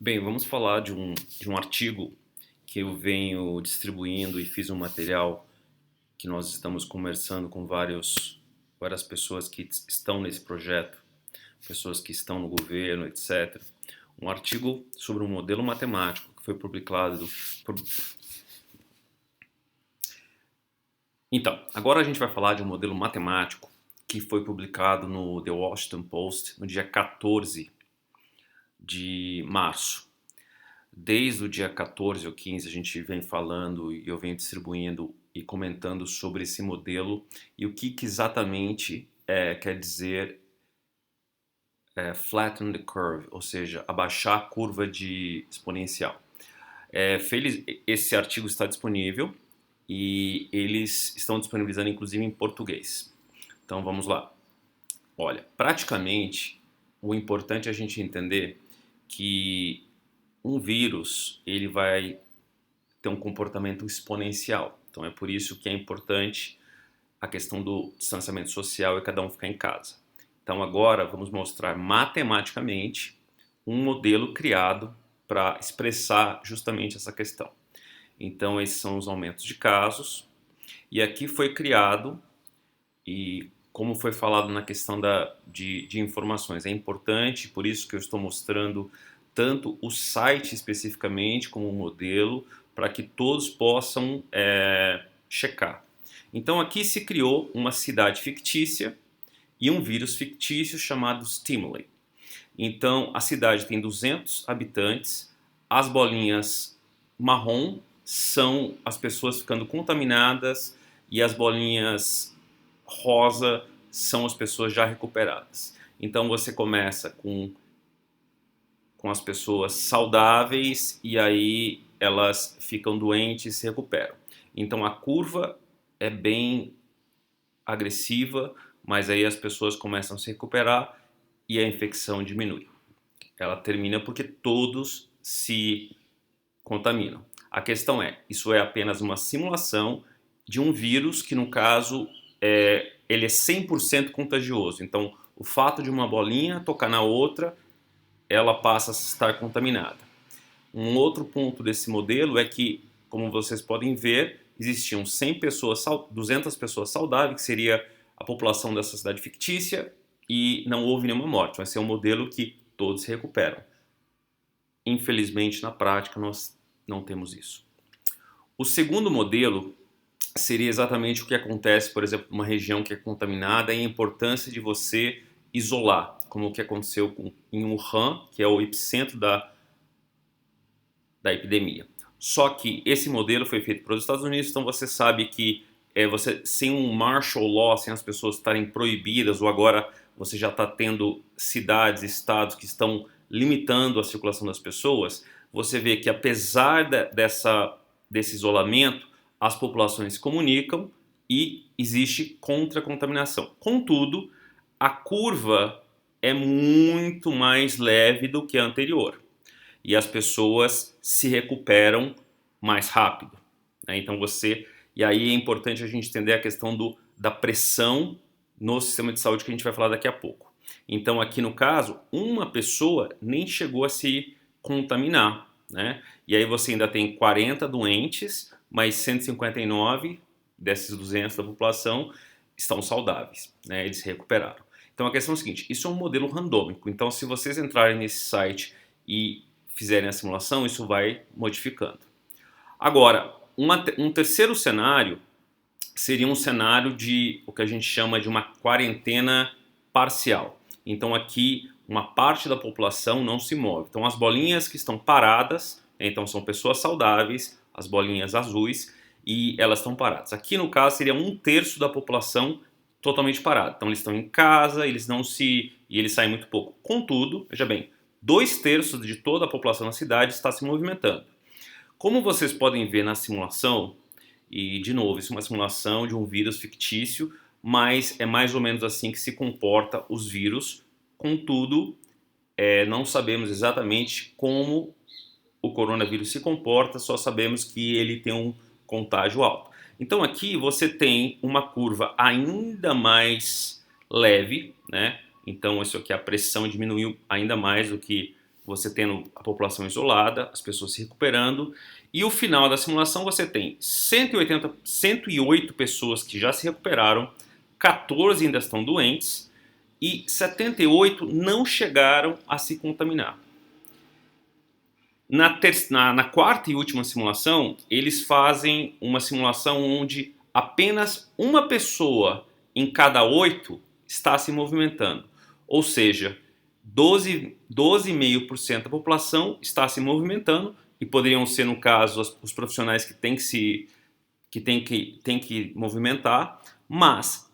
Bem, vamos falar de um artigo que eu venho distribuindo e fiz um material que nós estamos conversando com várias pessoas que estão nesse projeto, pessoas que estão no governo, etc. Um artigo sobre um modelo matemático que foi publicado. por- Então, agora a gente vai falar de um modelo matemático que foi publicado no The Washington Post no dia 14 de março. Desde o dia 14 ou 15 a gente vem falando e eu venho distribuindo e comentando sobre esse modelo e o que exatamente quer dizer flatten the curve, ou seja, abaixar a curva de exponencial. Esse artigo está disponível e eles estão disponibilizando inclusive em português. Então vamos lá. Olha, praticamente o importante é a gente entender que um vírus ele vai ter um comportamento exponencial. Então é por isso que é importante a questão do distanciamento social e cada um ficar em casa. Então agora vamos mostrar matematicamente um modelo criado para expressar justamente essa questão. Então esses são os aumentos de casos e aqui foi criado e como foi falado na questão de informações, é importante, por isso que eu estou mostrando tanto o site especificamente como o modelo, para que todos possam checar. Então aqui se criou uma cidade fictícia e um vírus fictício chamado Stimuli. Então a cidade tem 200 habitantes, as bolinhas marrom são as pessoas ficando contaminadas e as bolinhas rosa são as pessoas já recuperadas. Então você começa com as pessoas saudáveis e aí elas ficam doentes e se recuperam. Então a curva é bem agressiva, mas aí as pessoas começam a se recuperar e a infecção diminui. Ela termina porque todos se contaminam. A questão é, isso é apenas uma simulação de um vírus que no caso ele é 100% contagioso. Então o fato de uma bolinha tocar na outra, ela passa a estar contaminada. Um outro ponto desse modelo é que, como vocês podem ver, existiam 100 pessoas, 200 pessoas saudáveis, que seria a população dessa cidade fictícia, e não houve nenhuma morte. Vai ser um modelo que todos se recuperam. Infelizmente, na prática, nós não temos isso. O segundo modelo seria exatamente o que acontece, por exemplo, numa região que é contaminada e a importância de você isolar, como o que aconteceu em Wuhan, que é o epicentro da epidemia. Só que esse modelo foi feito para os Estados Unidos, então você sabe que você sem um martial law, sem as pessoas estarem proibidas, ou agora você já está tendo cidades, estados que estão limitando a circulação das pessoas, você vê que apesar desse isolamento, as populações se comunicam e existe contra-contaminação. Contudo, a curva é muito mais leve do que a anterior e as pessoas se recuperam mais rápido. Né? Então e aí é importante a gente entender a questão da pressão no sistema de saúde que a gente vai falar daqui a pouco. Então aqui no caso, uma pessoa nem chegou a se contaminar, né? E aí você ainda tem 40 doentes, mas 159 desses 200 da população estão saudáveis, né? Eles se recuperaram. Então a questão é a seguinte, isso é um modelo randômico, então se vocês entrarem nesse site e fizerem a simulação, isso vai modificando. Agora, um terceiro cenário seria um cenário de o que a gente chama de uma quarentena parcial. Então aqui uma parte da população não se move. Então as bolinhas que estão paradas, então são pessoas saudáveis, as bolinhas azuis, e elas estão paradas. Aqui no caso seria um terço da população totalmente parada. Então eles estão em casa, eles saem muito pouco. Contudo, veja bem, 2/3 de toda a população na cidade está se movimentando. Como vocês podem ver na simulação, e de novo, isso é uma simulação de um vírus fictício, mas é mais ou menos assim que se comporta os vírus. Contudo, não sabemos exatamente como o coronavírus se comporta, só sabemos que ele tem um contágio alto. Então aqui você tem uma curva ainda mais leve, né? Então isso aqui, a pressão diminuiu ainda mais do que você tendo a população isolada, as pessoas se recuperando, e o final da simulação você tem 108 pessoas que já se recuperaram, 14 ainda estão doentes e 78 não chegaram a se contaminar. Na quarta e última simulação, eles fazem uma simulação onde apenas uma pessoa em cada 8 está se movimentando. Ou seja, 12,5% da população está se movimentando, e poderiam ser, no caso, os profissionais que têm que movimentar, mas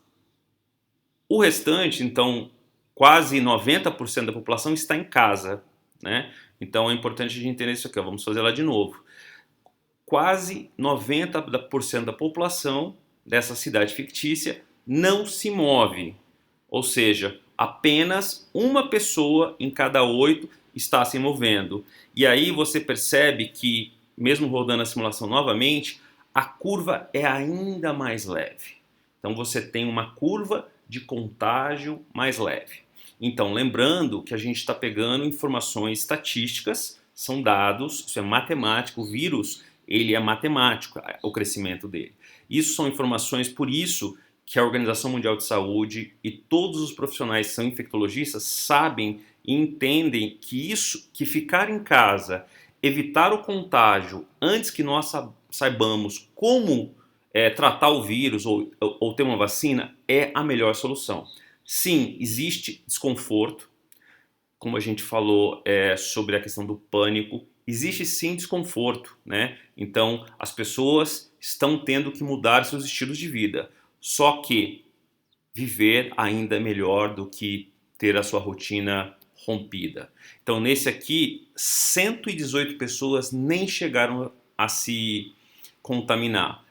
o restante, então, quase 90% da população está em casa, né? Então é importante a gente entender isso aqui, ó. Vamos fazer lá de novo. Quase 90% da população dessa cidade fictícia não se move, ou seja, apenas uma pessoa em cada 8 está se movendo. E aí você percebe que, mesmo rodando a simulação novamente, a curva é ainda mais leve. Então você tem uma curva de contágio mais leve. Então, lembrando que a gente está pegando informações estatísticas, são dados, isso é matemático, o vírus, ele é matemático, o crescimento dele. Isso são informações, por isso que a Organização Mundial de Saúde e todos os profissionais que são infectologistas sabem e entendem que ficar em casa, evitar o contágio antes que nós saibamos como tratar o vírus ou ter uma vacina é a melhor solução. Sim, existe desconforto, como a gente falou sobre a questão do pânico, existe sim desconforto, né? Então as pessoas estão tendo que mudar seus estilos de vida, só que viver ainda é melhor do que ter a sua rotina rompida. Então nesse aqui, 118 pessoas nem chegaram a se contaminar,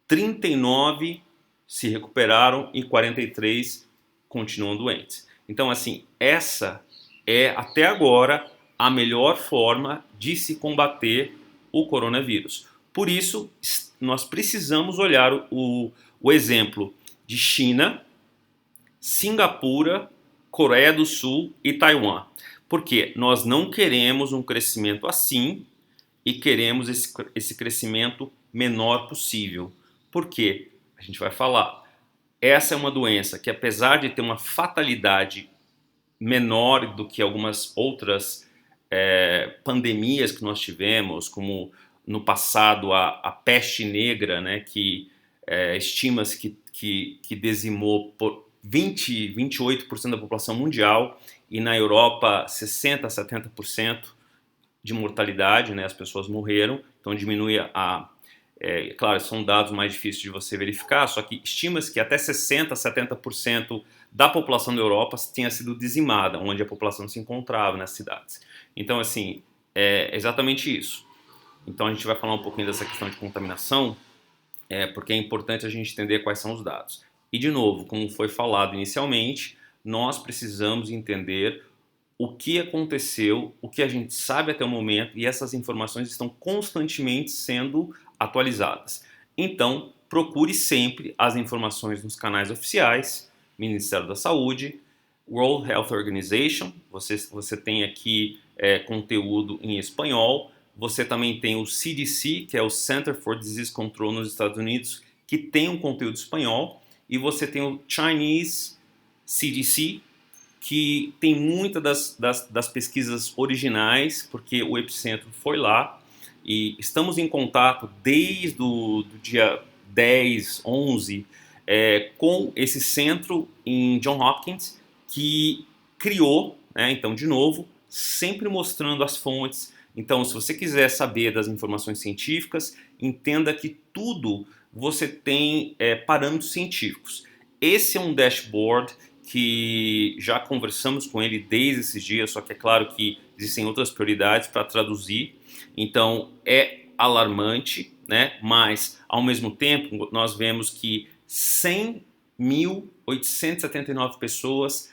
39 se recuperaram e 43 continuam doentes. Então, assim, essa é até agora a melhor forma de se combater o coronavírus. Por isso, nós precisamos olhar o exemplo de China, Singapura, Coreia do Sul e Taiwan. Porque nós não queremos um crescimento assim e queremos esse crescimento menor possível. Por quê? A gente vai falar. Essa é uma doença que, apesar de ter uma fatalidade menor do que algumas outras pandemias que nós tivemos, como no passado a peste negra, né, que estima-se que dizimou por 28% da população mundial, e na Europa 60% a 70% de mortalidade, né, as pessoas morreram, então diminui claro, são dados mais difíceis de você verificar, só que estima-se que até 60% a 70% da população da Europa tinha sido dizimada, onde a população se encontrava nas cidades. Então, assim, é exatamente isso. Então a gente vai falar um pouquinho dessa questão de contaminação, porque é importante a gente entender quais são os dados. E, de novo, como foi falado inicialmente, nós precisamos entender o que aconteceu, o que a gente sabe até o momento, e essas informações estão constantemente sendo atualizadas. Então, procure sempre as informações nos canais oficiais, Ministério da Saúde, World Health Organization, você tem aqui conteúdo em espanhol, você também tem o CDC, que é o Center for Disease Control nos Estados Unidos, que tem um conteúdo espanhol, e você tem o Chinese CDC, que tem muitas das pesquisas originais, porque o epicentro foi lá, e estamos em contato desde do dia 10, 11, com esse centro em Johns Hopkins, que criou, né, então, de novo, sempre mostrando as fontes. Então, se você quiser saber das informações científicas, entenda que tudo você tem parâmetros científicos. Esse é um dashboard que já conversamos com ele desde esses dias, só que é claro que existem outras prioridades para traduzir. Então é alarmante, né? Mas ao mesmo tempo nós vemos que 100.879 pessoas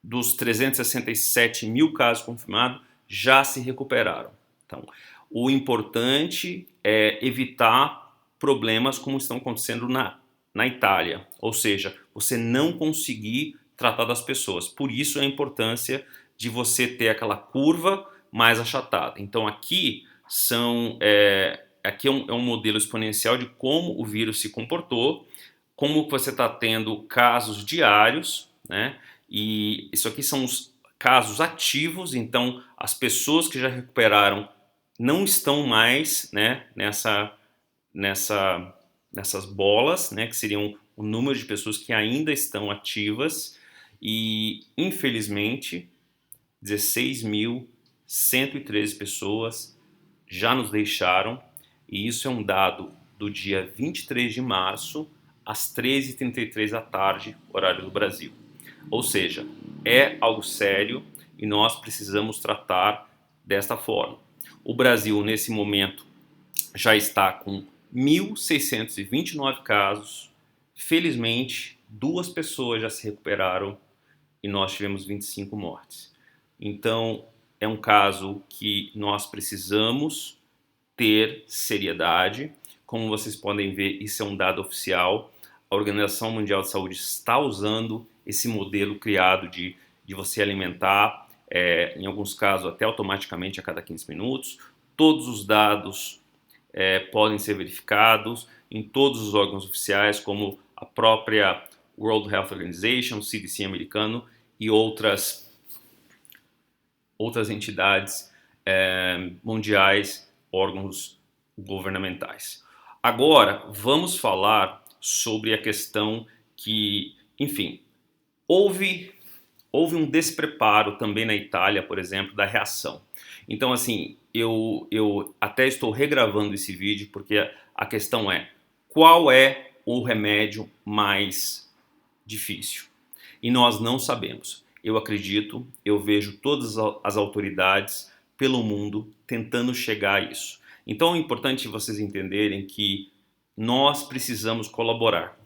dos 367 mil casos confirmados já se recuperaram. Então, o importante é evitar problemas como estão acontecendo na Itália, ou seja, você não conseguir tratar das pessoas. Por isso a importância de você ter aquela curva mais achatada. Então aqui é um modelo exponencial de como o vírus se comportou, como você está tendo casos diários, né? E isso aqui são os casos ativos, então as pessoas que já recuperaram não estão mais, né, nessas bolas, né, que seriam o número de pessoas que ainda estão ativas, e infelizmente 16.113 pessoas já nos deixaram, e isso é um dado do dia 23 de março, às 13h33 da tarde, horário do Brasil. Ou seja, é algo sério e nós precisamos tratar desta forma. O Brasil, nesse momento, já está com 1.629 casos. Felizmente, 2 pessoas já se recuperaram e nós tivemos 25 mortes. Então, é um caso que nós precisamos ter seriedade. Como vocês podem ver, isso é um dado oficial. A Organização Mundial de Saúde está usando esse modelo criado de você alimentar, em alguns casos até automaticamente a cada 15 minutos. Todos os dados podem ser verificados em todos os órgãos oficiais, como a própria World Health Organization, CDC americano e outras entidades mundiais, órgãos governamentais. Agora, vamos falar sobre a questão que, enfim, houve um despreparo também na Itália, por exemplo, da reação. Então, assim, eu até estou regravando esse vídeo porque a questão é: qual é o remédio mais difícil? E nós não sabemos. Eu acredito, eu vejo todas as autoridades pelo mundo tentando chegar a isso. Então é importante vocês entenderem que nós precisamos colaborar,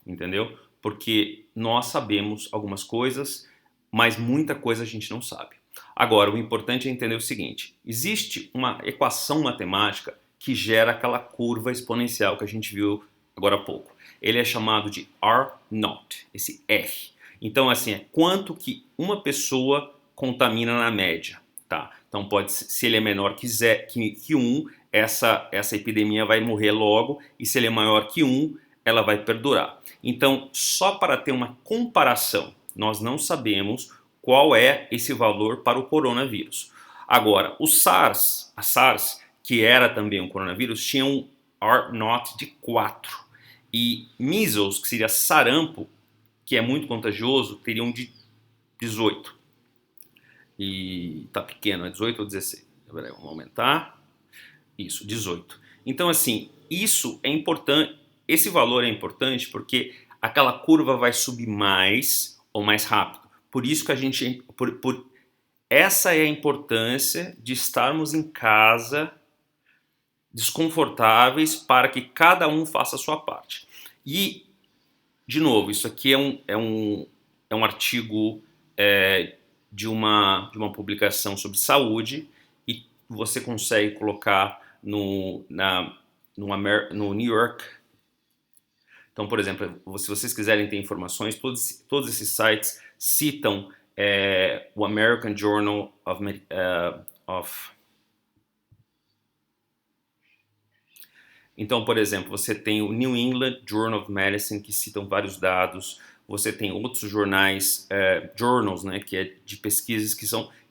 entendeu? Porque nós sabemos algumas coisas, mas muita coisa a gente não sabe. Agora, o importante é entender o seguinte: existe uma equação matemática que gera aquela curva exponencial que a gente viu agora há pouco. Ele é chamado de R0, esse R. Então, assim, é quanto que uma pessoa contamina na média, tá? Então, se ele é menor que 1, essa epidemia vai morrer logo, e se ele é maior que 1, ela vai perdurar. Então, só para ter uma comparação, nós não sabemos qual é esse valor para o coronavírus. Agora, a SARS, que era também um coronavírus, tinha um R0 de 4. E measles, que seria sarampo, que é muito contagioso, teria um de 18. E tá pequeno, é 18 ou 16? Vamos aumentar. Isso, 18. Então, assim, isso é importante. Esse valor é importante porque aquela curva vai subir mais ou mais rápido. Por isso que a gente... essa é a importância de estarmos em casa desconfortáveis para que cada um faça a sua parte. E, de novo, isso aqui é um artigo de uma publicação sobre saúde, e você consegue colocar no New York. Então, por exemplo, se vocês quiserem ter informações, todos esses sites citam o American Journal of Então, por exemplo, você tem o New England Journal of Medicine, que citam vários dados. Você tem outros jornais, journals, né, que é de pesquisas que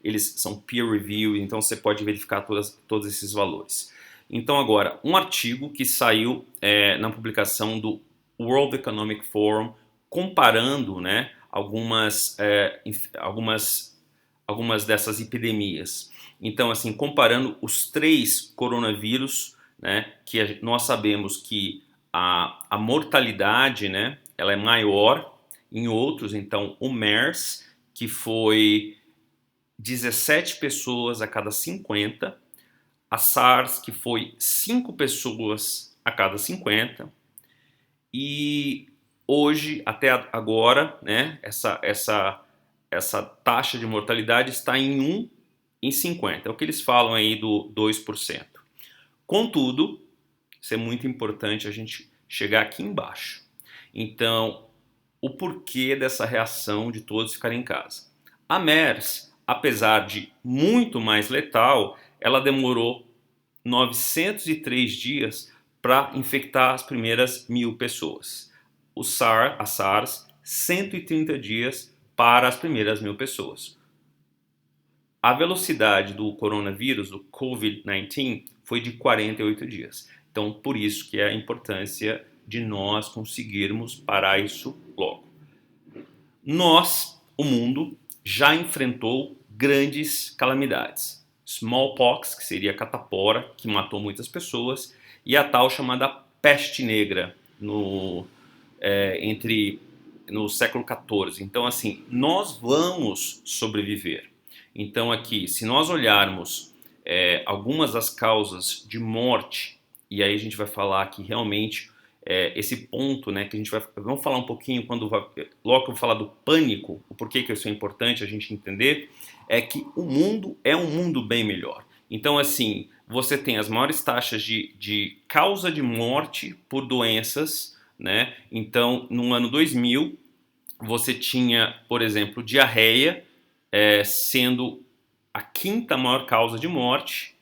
eles são peer review, então você pode verificar todos esses valores. Então, agora, um artigo que saiu na publicação do World Economic Forum, comparando, né, algumas dessas epidemias. Então, assim, comparando os 3 coronavírus, né, que nós sabemos que a mortalidade, né, ela é maior em outros. Então, o MERS, que foi 17 pessoas a cada 50, a SARS, que foi 5 pessoas a cada 50, e hoje, até agora, né, essa taxa de mortalidade está em 1 em 50, é o que eles falam aí do 2%. Contudo, isso é muito importante a gente chegar aqui embaixo. Então, o porquê dessa reação de todos ficarem em casa? A MERS, apesar de muito mais letal, ela demorou 903 dias para infectar as primeiras 1.000 pessoas. A SARS, 130 dias para as primeiras 1.000 pessoas. A velocidade do coronavírus, do COVID-19, foi de 48 dias. Então, por isso que é a importância de nós conseguirmos parar isso logo. O mundo, já enfrentou grandes calamidades. Smallpox, que seria a catapora, que matou muitas pessoas, e a tal chamada peste negra no século XIV. Então, assim, nós vamos sobreviver. Então, aqui, se nós olharmos algumas das causas de morte, e aí a gente vai falar que realmente esse ponto, né, que a gente vamos falar um pouquinho logo que eu vou falar do pânico, o porquê que isso é importante a gente entender, é que o mundo é um mundo bem melhor. Então, assim, você tem as maiores taxas de causa de morte por doenças, né? Então, no ano 2000, você tinha, por exemplo, diarreia sendo a quinta maior causa de morte.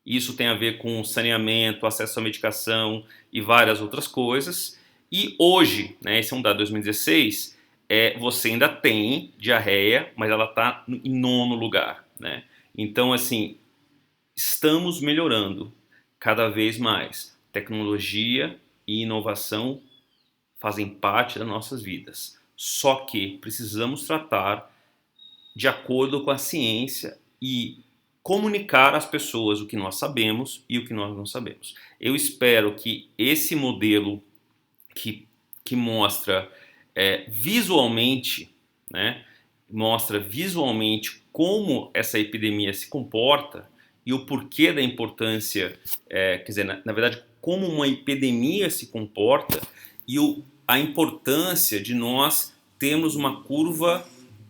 Isso tem a ver com saneamento, acesso à medicação e várias outras coisas. E hoje, né, esse é um dado de 2016, você ainda tem diarreia, mas ela está em nono lugar, né? Então, assim, estamos melhorando cada vez mais. Tecnologia e inovação fazem parte das nossas vidas. Só que precisamos tratar de acordo com a ciência e comunicar às pessoas o que nós sabemos e o que nós não sabemos. Eu espero que esse modelo que mostra visualmente, né, mostra visualmente como essa epidemia se comporta e o porquê da importância, quer dizer, na verdade, como uma epidemia se comporta e a importância de nós termos uma curva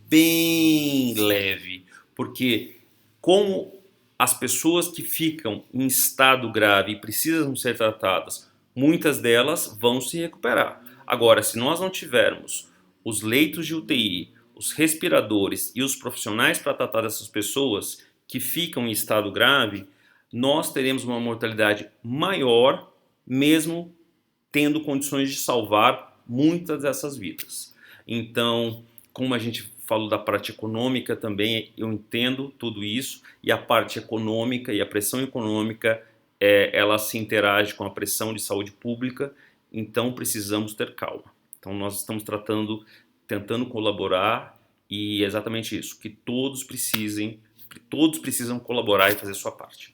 bem leve, porque como as pessoas que ficam em estado grave e precisam ser tratadas, muitas delas vão se recuperar. Agora, se nós não tivermos os leitos de UTI, os respiradores e os profissionais para tratar dessas pessoas que ficam em estado grave, nós teremos uma mortalidade maior, mesmo tendo condições de salvar muitas dessas vidas. Então, como a gente falou da parte econômica também, eu entendo tudo isso, e a parte econômica e a pressão econômica, ela se interage com a pressão de saúde pública, então precisamos ter calma. Então nós estamos tentando colaborar, e é exatamente isso, que todos precisam colaborar e fazer sua parte.